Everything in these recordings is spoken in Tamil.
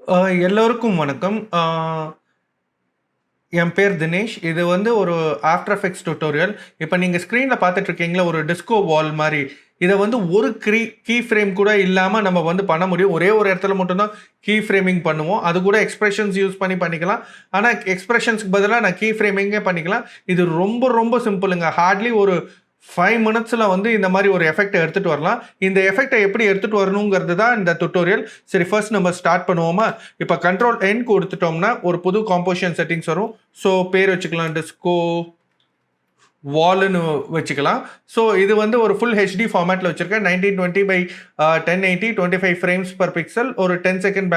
எல்லோருக்கும் வணக்கம். என் பேர் தினேஷ். இது வந்து ஒரு ஆஃப்டர் எஃபெக்ட்ஸ் டியூட்டோரியல். இப்போ நீங்கள் ஸ்க்ரீனில் பார்த்துட்டு இருக்கீங்களா, ஒரு டிஸ்கோ வால் மாதிரி. இதை வந்து ஒரு கீ ஃப்ரேம் கூட இல்லாமல் நம்ம வந்து பண்ண முடியும். ஒரே ஒரு இடத்துல மட்டும்தான் கீ ஃப்ரேமிங் பண்ணுவோம். அது கூட எக்ஸ்பிரஷன்ஸ் யூஸ் பண்ணி பண்ணிக்கலாம். ஆனால் எக்ஸ்பிரஷன்ஸ்க்கு பதிலாக நான் கீ ஃப்ரேமிங்கே பண்ணிக்கலாம். இது ரொம்ப ரொம்ப சிம்பிளுங்க. ஹார்ட்லி ஒரு 5 மினிட்ஸில் வந்து இந்த மாதிரி ஒரு எஃபெக்டை எடுத்துகிட்டு வரலாம். இந்த எஃபெக்டை எப்படி எடுத்துகிட்டு வரணுங்கிறது தான் இந்த டுட்டோரியல். சரி, ஃபர்ஸ்ட் நம்ம ஸ்டார்ட் பண்ணுவோமா? இப்போ கண்ட்ரோல் என் கொடுத்துட்டோம்னா ஒரு புது காம்போசிஷன் செட்டிங்ஸ் வரும். ஸோ பேர் வச்சுக்கலாம், டிஸ்கோ வால்னு வச்சுக்கலாம். ஸோ இது வந்து ஒரு ஃபுல் ஹெச்டி ஃபார்மேட்டில் வச்சுருக்கேன். 1920x1080 25 frames per pixel. ஒரு 10 செகண்ட்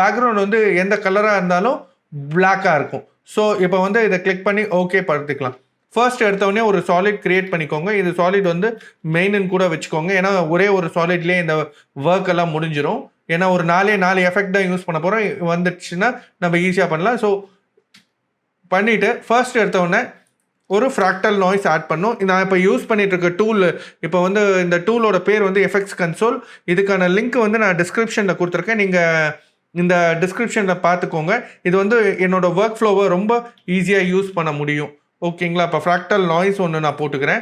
பேக்ரவுண்ட் வந்து எந்த கலராக இருந்தாலும் பிளாக்காக இருக்கும். ஸோ இப்போ வந்து இதை கிளிக் பண்ணி ஓகே படுத்திக்கலாம். ஃபர்ஸ்ட் எடுத்தவொடனே ஒரு சாலிட் கிரியேட் பண்ணிக்கோங்க. இது சாலிட் வந்து மெயின்னு கூட வச்சுக்கோங்க. ஏன்னா ஒரே ஒரு சாலிட்லேயே இந்த ஒர்க் எல்லாம் முடிஞ்சிடும். ஏன்னா ஒரு 4 எஃபெக்ட் தான் யூஸ் பண்ண போகிறோம். வந்துடுச்சுன்னா நம்ம ஈஸியாக பண்ணலாம். ஸோ பண்ணிவிட்டு ஃபர்ஸ்ட் எடுத்தவொடனே ஒரு ஃப்ராக்டல் நாய்ஸ் ஆட் பண்ணும். நான் இப்போ யூஸ் பண்ணிட்டு இருக்க டூல், இப்போ வந்து இந்த டூலோட பேர் வந்து எஃபெக்ட்ஸ் கன்சோல். இதுக்கான லிங்க் வந்து நான் டிஸ்கிரிப்ஷனில் கொடுத்துருக்கேன். நீங்கள் இந்த டிஸ்கிரிப்ஷனில் பார்த்துக்கோங்க. இது வந்து என்னோட ஒர்க் ஃப்ளோவை ரொம்ப ஈஸியாக யூஸ் பண்ண முடியும். ஓகேங்களா? இப்போ ஃப்ராக்டல் நாய்ஸ் ஒன்று நான் போட்டுக்கிறேன்.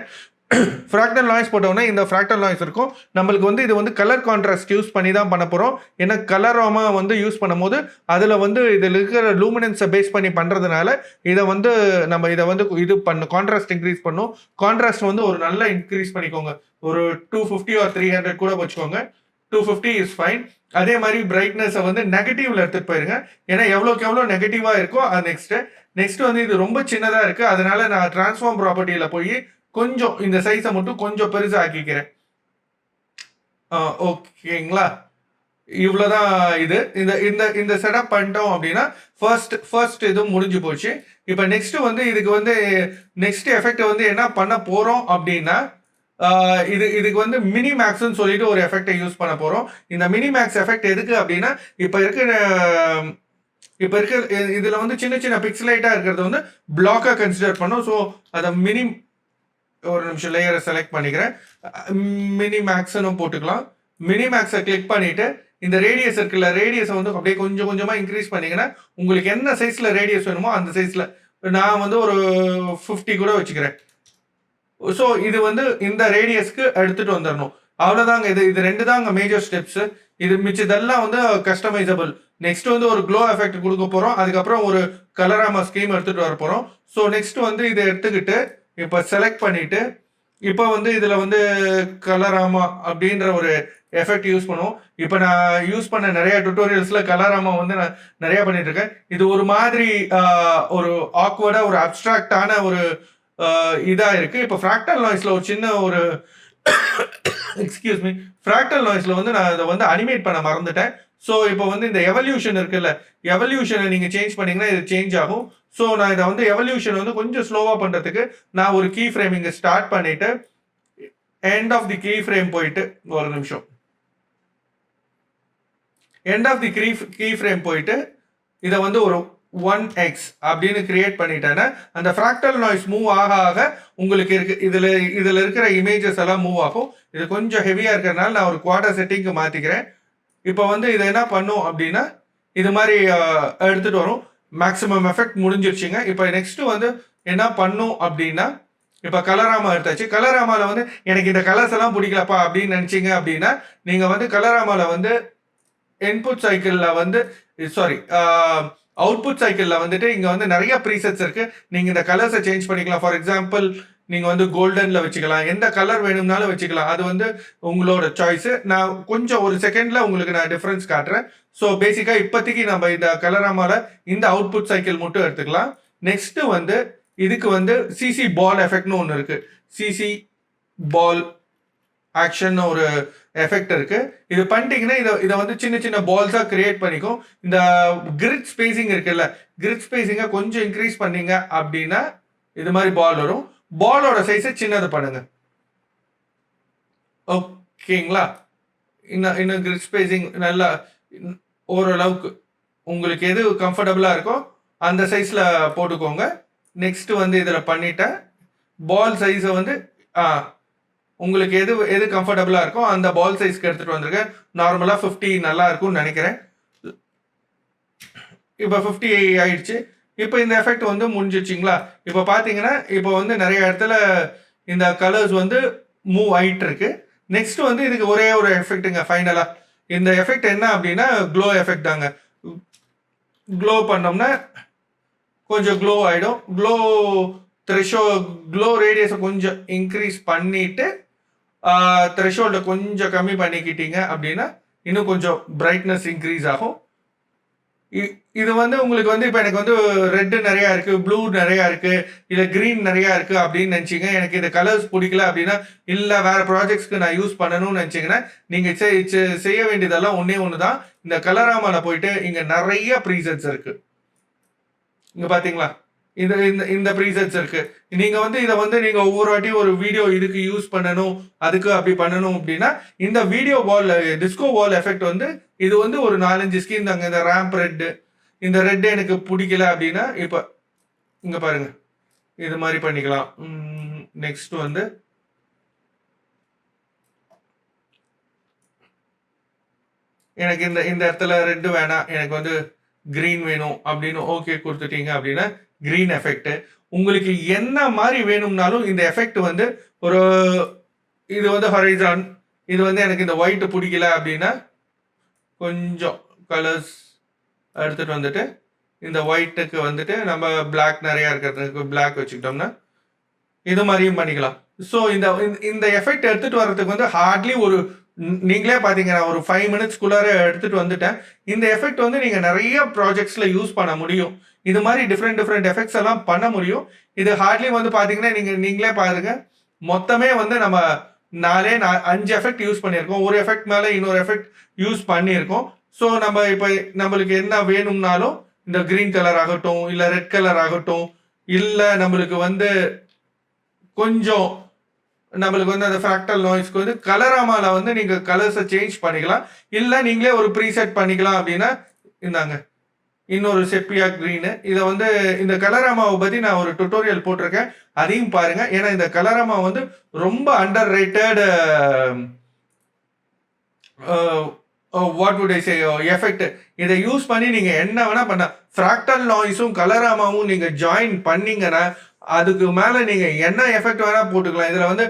ஃப்ராக்டல் நாய்ஸ் போட்டோன்னா இந்த ஃப்ராக்டல் நாய்ஸ் இருக்கும். நம்மளுக்கு வந்து இது வந்து கலர் கான்ட்ராஸ்ட் யூஸ் பண்ணி தான் பண்ண போகிறோம். ஏன்னா கலராமா வந்து யூஸ் பண்ணும்போது அதில் வந்து இதில் இருக்கிற லூமினன்ஸை பேஸ் பண்ணி பண்ணுறதுனால இதை வந்து நம்ம இதை வந்து இது கான்ட்ராஸ்ட் இன்க்ரீஸ் பண்ணும். கான்ட்ராஸ்ட் வந்து ஒரு நல்லா இன்க்ரீஸ் பண்ணிக்கோங்க. ஒரு 250 or 300 கூட வச்சுக்கோங்க. 250 இஸ் ஃபைன். அதே மாதிரி பிரைட்னஸை வந்து நெகட்டிவ்ல எடுத்துகிட்டு போயிருங்க. ஏன்னா எவ்வளோக்கு எவ்வளோ நெகட்டிவாக இருக்கோ அது நெக்ஸ்ட் வந்து இது ரொம்ப சின்னதாக இருக்குது. அதனால நான் டிரான்ஸ்ஃபார்ம் ப்ராப்பர்ட்டியில் போய் கொஞ்சம் இந்த சைஸை மட்டும் கொஞ்சம் பெருசாக ஆக்கிக்கிறேன். ஓகேங்களா? இவ்வளோதான். இது இந்த இந்த இந்த செட்டப் பண்ணிட்டோம் அப்படின்னா ஃபர்ஸ்ட் இதுவும் முடிஞ்சு போச்சு. இப்போ நெக்ஸ்ட் வந்து இதுக்கு வந்து நெக்ஸ்ட் எஃபெக்ட் வந்து என்ன பண்ண போகிறோம் அப்படின்னா, இதுக்கு வந்து மினிமேக்ஸ்ன்னு சொல்லிட்டு ஒரு எஃபெக்டை யூஸ் பண்ண போகிறோம். இந்த மினிமேக்ஸ் எஃபெக்ட் எதுக்கு அப்படின்னா, இப்போ இருக்க இதில் வந்து சின்ன சின்ன பிக்சலைட்டாக இருக்கிறது வந்து பிளாக்காக கன்சிடர் பண்ணோம். ஸோ அதை ஒரு நிமிஷம் லேயரை செலக்ட் பண்ணிக்கிறேன். மினிமேக்ஸ்னு போட்டுக்கலாம். மினிமேக்ஸை கிளிக் பண்ணிவிட்டு இந்த ரேடியஸ் இருக்குல்ல, ரேடியஸை வந்து அப்படியே கொஞ்சம் கொஞ்சமாக இன்க்ரீஸ் பண்ணிங்கன்னா உங்களுக்கு என்ன சைஸில் ரேடியஸ் வேணுமோ அந்த சைஸில் நான் வந்து ஒரு 50 கூட வச்சுக்கிறேன். ஸோ இது வந்து இந்த ரேடியஸ்க்கு எடுத்துகிட்டு வந்துடணும். அவ்வளோதாங்க. இது 2 தாங்க மேஜர் ஸ்டெப்ஸு. இது மிச்சதெல்லாம் வந்து கஸ்டமைசபிள். நெக்ஸ்ட் வந்து ஒரு க்ளோ எஃபெக்ட் கொடுக்க போகிறோம். அதுக்கப்புறம் ஒரு கலராமா ஸ்கீம் எடுத்துகிட்டு வர போகிறோம். ஸோ நெக்ஸ்ட் வந்து இதை எடுத்துக்கிட்டு இப்போ செலக்ட் பண்ணிவிட்டு இப்போ வந்து இதில் வந்து கலராமா அப்படின்ற ஒரு எஃபெக்ட் யூஸ் பண்ணுவோம். இப்போ நான் யூஸ் பண்ண நிறைய டுட்டோரியல்ஸில் கலராமா வந்து நான் நிறையா பண்ணிட்டு இருக்கேன். இது ஒரு மாதிரி ஒரு ஆக்வர்டாக ஒரு அப்ட்ராக்டான ஒரு இதாக இருக்குது. இப்போ ஃப்ராக்டல் நாய்ஸில் ஒரு சின்ன ஒரு எக்ஸ்கியூஸ் மீ, ஃப்ராக்டல் நாய்ஸில் வந்து நான் இதை வந்து அனிமேட் பண்ண மறந்துட்டேன். ஸோ இப்போ வந்து இந்த எவல்யூஷன் இருக்குல்ல, எவல்யூஷனை நீங்கள் சேஞ்ச் பண்ணிங்கன்னா இது சேஞ்ச் ஆகும். ஸோ நான் இதை வந்து எவல்யூஷன் வந்து கொஞ்சம் ஸ்லோவாக பண்ணுறதுக்கு நான் ஒரு கீ ஃப்ரேமிங்கை ஸ்டார்ட் பண்ணிவிட்டு end of the key frame போயிட்டு ஒரு நிமிஷம் end of the key frame போயிட்டு இதை வந்து ஒரு 1x அப்படின்னு கிரியேட் பண்ணிட்டேன்னா அந்த ஃப்ராக்டல் நாய்ஸ் மூவ் ஆக ஆக உங்களுக்கு இதில் இருக்கிற இமேஜஸ் எல்லாம் மூவ் ஆகும். இது கொஞ்சம் ஹெவியாக இருக்கிறதுனால நான் ஒரு குவார்டர் செட்டிங்க்கு மாற்றிக்கிறேன். இப்போ வந்து இதை என்ன பண்ணும் அப்படின்னா இது மாதிரி எடுத்துகிட்டு வரும். மேக்ஸிமம் எஃபெக்ட் முடிஞ்சிருச்சுங்க. இப்போ நெக்ஸ்ட் வந்து என்ன பண்ணும் அப்படின்னா, இப்போ கலராமா எடுத்தாச்சு. கலராமாவில் வந்து எனக்கு இந்த கலர்ஸ் எல்லாம் பிடிக்கலப்பா அப்படின்னு நினச்சிங்க அப்படின்னா நீங்கள் வந்து கலராமாவில் வந்து இன்புட் சைக்கிளில் வந்து அவுட்புட் சைக்கிளில் வந்துட்டு இங்கே வந்து நிறைய ப்ரீசெட்ஸ் இருக்குது. நீங்கள் இந்த கலர்ஸை சேஞ்ச் பண்ணிக்கலாம். ஃபார் எக்ஸாம்பிள் நீங்கள் வந்து கோல்டனில் வச்சுக்கலாம். எந்த கலர் வேணும்னாலும் வச்சுக்கலாம். அது வந்து உங்களோட சாய்ஸு. நான் கொஞ்சம் ஒரு செகண்டில் உங்களுக்கு நான் டிஃப்ரென்ஸ் காட்டுறேன். ஸோ பேசிக்காக இப்போதைக்கு நம்ம இந்த கலராமாவில் இந்த அவுட்புட் சைக்கிள் மட்டும் எடுத்துக்கலாம். நெக்ஸ்ட்டு வந்து இதுக்கு வந்து சிசி பால் எஃபெக்ட்னு ஒன்று இருக்குது. சிசி பால் ஆக்ஷன் ஒரு எஃபெக்ட் இருக்கு. இது பண்ணிட்டீங்கன்னா இதை வந்து சின்ன சின்ன பால்ஸாக கிரியேட் பண்ணிக்கும். இந்த கிரிட் ஸ்பேசிங் இருக்குல்ல, கிரிட் ஸ்பேசிங்கை கொஞ்சம் இன்க்ரீஸ் பண்ணீங்க அப்படின்னா இது மாதிரி பால் வரும். பாலோட சைஸை சின்னது பண்ணுங்க. ஓகேங்களா? இன்னும் கிரிட் ஸ்பேசிங் நல்லா ஓரளவுக்கு உங்களுக்கு எது கம்ஃபர்டபுளாக இருக்கோ அந்த சைஸில் போட்டுக்கோங்க. நெக்ஸ்ட் வந்து இதில் பண்ணிட்டேன். பால் சைஸை வந்து உங்களுக்கு எது கம்ஃபர்டபுளாக இருக்கோ அந்த பால் சைஸ்க்கு எடுத்துகிட்டு வந்திருக்கேன். நார்மலாக 50 நல்லா இருக்கும்னு நினைக்கிறேன். இப்போ 50 ஆயிடுச்சு. இப்போ இந்த எஃபெக்ட் வந்து முடிஞ்சிச்சுங்களா? இப்போ பார்த்தீங்கன்னா, இப்போ வந்து நெறைய இடத்துல இந்த கலர்ஸ் வந்து மூவ் ஆயிட்டு இருக்கு. நெக்ஸ்ட் வந்து இதுக்கு ஒரே ஒரு எஃபெக்ட்டுங்க ஃபைனலா. இந்த எஃபெக்ட் என்ன அப்டின்னா, க்ளோ எஃபெக்ட் தாங்க. க்ளோ பண்ணோம்னா கொஞ்சம் க்ளோ ஆயிடும். க்ளோ ரேடியஸ கொஞ்சம் இன்க்ரீஸ் பண்ணிட்டு, த்ரெஷோல்ட கொஞ்சம் கம்மி பண்ணிக்கிட்டீங்க அப்டின்னா, இன்னும் கொஞ்சம் பிரைட்னஸ் இன்க்ரீஸ் ஆகும். இது வந்து உங்களுக்கு வந்து இப்போ எனக்கு வந்து ரெட் நிறையா இருக்கு, ப்ளூ நிறையா இருக்கு, இல்லை கிரீன் நிறையா இருக்கு அப்படின்னு நினச்சிங்க. எனக்கு இந்த கலர்ஸ் பிடிக்கல அப்படின்னா, இல்லை வேற ப்ராஜெக்ட்ஸ்க்கு நான் யூஸ் பண்ணணும்னு நினச்சிங்கன்னா, நீங்கள் செய்ய வேண்டியதெல்லாம் ஒன்றே ஒன்று தான். இந்த கலராமால போயிட்டு இங்கே நிறைய ப்ரீசெட்ஸ் இருக்கு. இங்கே பார்த்தீங்களா, இந்த இந்த இந்த ப்ரீசெட்ஸ் இருக்கு. நீங்க வந்து இதை வந்து நீங்க ஒவ்வொரு வாட்டியும் ஒரு வீடியோ இதுக்கு யூஸ் பண்ணணும், அதுக்கு அப்படி பண்ணணும் அப்படின்னா, இந்த வீடியோ வால் டிஸ்கோ வால் எஃபெக்ட் வந்து இது வந்து ஒரு 4-5 ஸ்கீம் தாங்க. இந்த ரேம்ப் ரெட், இந்த ரெட் எனக்கு பிடிக்கல அப்படின்னா, இப்போ இங்க பாருங்க, இது மாதிரி பண்ணிக்கலாம். நெக்ஸ்ட் வந்து எனக்கு இந்த இந்த இடத்துல ரெட் வேணாம், எனக்கு வந்து கிரீன் வேணும் அப்படின்னு ஓகே கொடுத்துட்டீங்க அப்படின்னா, கிரீன் எஃபெக்ட். உங்களுக்கு என்ன மாதிரி வேணும்னாலும் இந்த எஃபெக்ட் வந்து ஒரு இது வந்து ஹொரைசான், இது வந்து எனக்கு இந்த ஒயிட் பிடிக்கல அப்படின்னா கொஞ்சம் கலர்ஸ் எடுத்துட்டு வந்துட்டு இந்த ஒயிட்டுக்கு வந்துட்டு நம்ம பிளாக் நிறைய இருக்கிறதுக்கு பிளாக் வச்சுக்கிட்டோம்னா இது மாதிரியும் பண்ணிக்கலாம். ஸோ இந்த இந்த எஃபெக்ட் எடுத்துட்டு வர்றதுக்கு வந்து ஹார்ட்லி ஒரு நீங்களே பார்த்தீங்கன்னா ஒரு 5 மினிட்ஸ்க்குள்ளார எடுத்துட்டு வந்துட்டேன். இந்த எஃபெக்ட் வந்து நீங்கள் நிறைய ப்ராஜெக்ட்ஸில் யூஸ் பண்ண முடியும். இது மாதிரி டிஃப்ரெண்ட் எஃபெக்ட்ஸ் எல்லாம் பண்ண முடியும். இது ஹார்ட்லி வந்து பார்த்தீங்கன்னா நீங்களே பாருங்க, மொத்தமே வந்து நம்ம 5 எஃபெக்ட் யூஸ் பண்ணியிருக்கோம். ஒரு எஃபெக்ட் மேலே இன்னொரு எஃபெக்ட் யூஸ் பண்ணியிருக்கோம். ஸோ நம்ம இப்போ நம்மளுக்கு என்ன வேணும்னாலும் இந்த கிரீன் கலர் ஆகட்டும், இல்லை ரெட் கலர் ஆகட்டும், இல்லை நம்மளுக்கு வந்து கொஞ்சம் நம்மளுக்கு வந்து அந்த ஃப்ராக்டல் நாய்ஸ்க்கு வந்து கலராமால வந்து நீங்கள் கலர்ஸை சேஞ்ச் பண்ணிக்கலாம். இல்லை நீங்களே ஒரு ப்ரீசெட் பண்ணிக்கலாம் அப்படின்னா இந்தாங்க இன்னொரு செப்பியா கிரீனு. இதை வந்து இந்த கலராமாவை பற்றி நான் ஒரு டுட்டோரியல் போட்டிருக்கேன், அதையும் பாருங்க. ஏன்னா இந்த கலராமா வந்து ரொம்ப under rated what would I say effect. இதை யூஸ் பண்ணி நீங்கள் என்ன வேணால் பண்ண, ஃப்ராக்டல் நாய்ஸும் கலராமாவும் நீங்கள் ஜாயின் பண்ணீங்கன்னா அதுக்கு மேலே நீங்கள் என்ன எஃபெக்ட் வேணால் போட்டுக்கலாம். இதில் வந்து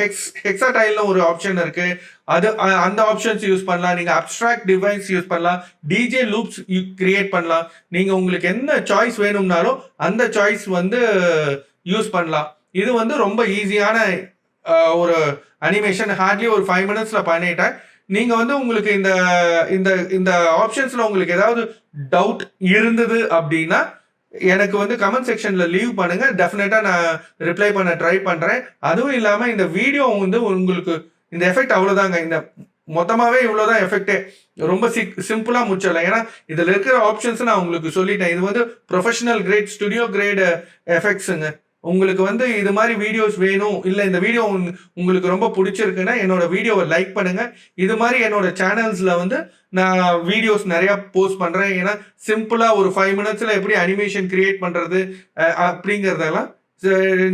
ஹெக்ஸாடைல்னு ஒரு ஆப்ஷன் இருக்குது, அது அந்த ஆப்ஷன்ஸ் யூஸ் பண்ணலாம். நீங்கள் அப்ட்ராக்ட் டிவைஸ் யூஸ் பண்ணலாம், டிஜே லூப்ஸ் கிரியேட் பண்ணலாம். நீங்கள் உங்களுக்கு என்ன சாய்ஸ் வேணும்னாலும் அந்த சாய்ஸ் வந்து யூஸ் பண்ணலாம். இது வந்து ரொம்ப ஈஸியான ஒரு அனிமேஷன். ஹார்ட்லி ஒரு 5 மினிட்ஸில் பண்ணிட்டேன். நீங்கள் வந்து உங்களுக்கு இந்த இந்த இந்த ஆப்ஷன்ஸில் உங்களுக்கு ஏதாவது டவுட் இருந்தது அப்படின்னா எனக்கு வந்து கமெண்ட் செக்ஷனில் லீவ் பண்ணுங்க, டெஃபினட்டாக நான் ரிப்ளை பண்ண ட்ரை பண்ணுறேன். அதுவும் இல்லாமல் இந்த வீடியோ வந்து உங்களுக்கு இந்த எஃபெக்ட் அவ்வளோதாங்க. இந்த மொத்தமாகவே இவ்வளோதான் எஃபெக்டே, ரொம்ப சிம்பிளாக முடிச்சிடலாம். ஏன்னா இதில் இருக்கிற ஆப்ஷன்ஸ் நான் உங்களுக்கு சொல்லிட்டேன். இது வந்து ப்ரொஃபஷனல் கிரேட் ஸ்டுடியோ கிரேட் எஃபெக்ட்ஸுங்க. உங்களுக்கு வந்து இது மாதிரி வீடியோஸ் வேணும், இல்லை இந்த வீடியோ உங்களுக்கு ரொம்ப பிடிச்சிருக்குன்னா என்னோட வீடியோவை லைக் பண்ணுங்க. இது மாதிரி என்னோட சேனல்ஸில் வந்து நான் வீடியோஸ் நிறையா போஸ்ட் பண்ணுறேன். ஏன்னா சிம்பிளாக ஒரு 5 மினிட்ஸில் எப்படி அனிமேஷன் கிரியேட் பண்ணுறது அப்படிங்கிறதெல்லாம்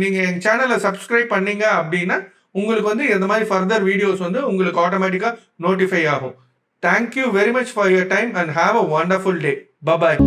நீங்கள் எங்கள் சேனலை சப்ஸ்கிரைப் பண்ணீங்க அப்படின்னா உங்களுக்கு வந்து இந்த மாதிரி ஃபர்தர் வீடியோஸ் வந்து உங்களுக்கு ஆட்டோமேட்டிக்காக நோட்டிஃபை ஆகும். Thank you very much for your time and have a wonderful day. Bye bye.